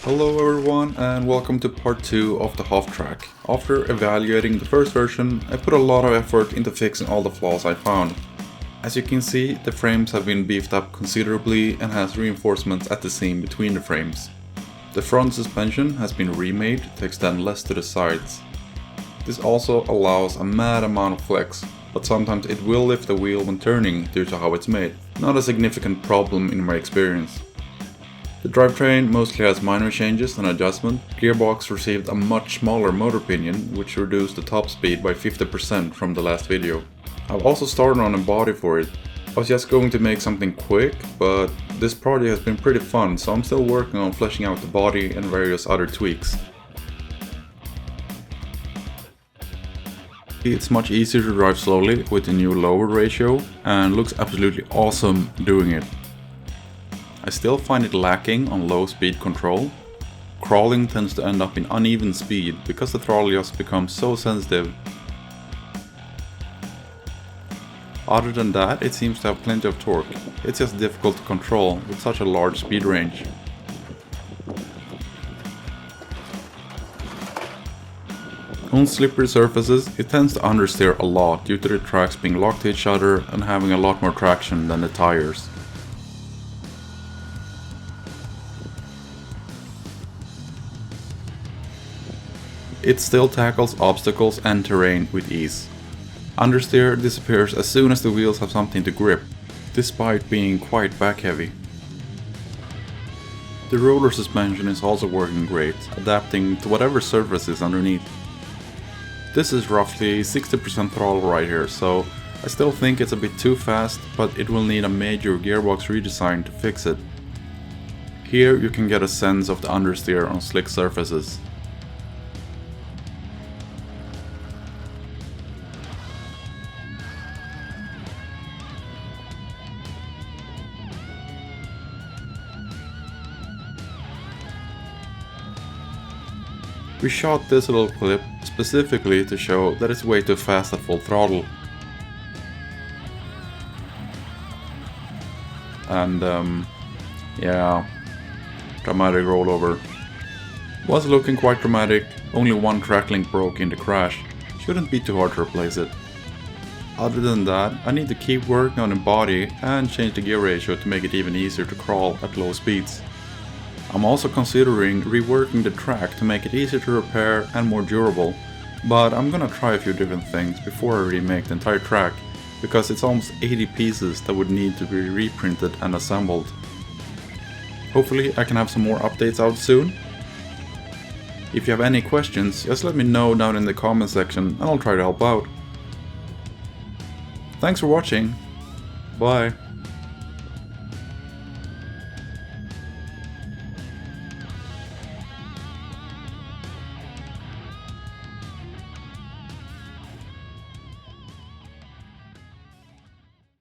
Hello everyone and welcome to part 2 of the half track. After evaluating the first version, I put a lot of effort into fixing all the flaws I found. As you can see, the frames have been beefed up considerably and has reinforcements at the seam between the frames. The front suspension has been remade to extend less to the sides. This also allows a mad amount of flex, but sometimes it will lift the wheel when turning due to how it's made. Not a significant problem in my experience. The drivetrain mostly has minor changes and adjustment. Gearbox received a much smaller motor pinion, which reduced the top speed by 50% from the last video. I've also started on a body for it. I was just going to make something quick, but this project has been pretty fun, so I'm still working on fleshing out the body and various other tweaks. It's much easier to drive slowly with the new lower ratio and looks absolutely awesome doing it. I still find it lacking on low speed control. Crawling tends to end up in uneven speed because the throttle just becomes so sensitive. Other than that, it seems to have plenty of torque. It's just difficult to control with such a large speed range. On slippery surfaces, it tends to understeer a lot due to the tracks being locked to each other and having a lot more traction than the tires. It still tackles obstacles and terrain with ease. Understeer disappears as soon as the wheels have something to grip, despite being quite back heavy. The roller suspension is also working great, adapting to whatever surface is underneath. This is roughly 60% throttle right here, so I still think it's a bit too fast, but it will need a major gearbox redesign to fix it. Here you can get a sense of the understeer on slick surfaces. We shot this little clip specifically to show that it's way too fast at full throttle. And yeah, dramatic rollover. Was looking quite dramatic, only one track link broke in the crash. Shouldn't be too hard to replace it. Other than that, I need to keep working on the body and change the gear ratio to make it even easier to crawl at low speeds. I'm also considering reworking the track to make it easier to repair and more durable, but I'm gonna try a few different things before I remake the entire track, because it's almost 80 pieces that would need to be reprinted and assembled. Hopefully I can have some more updates out soon. If you have any questions, just let me know down in the comment section and I'll try to help out. Thanks for watching, bye.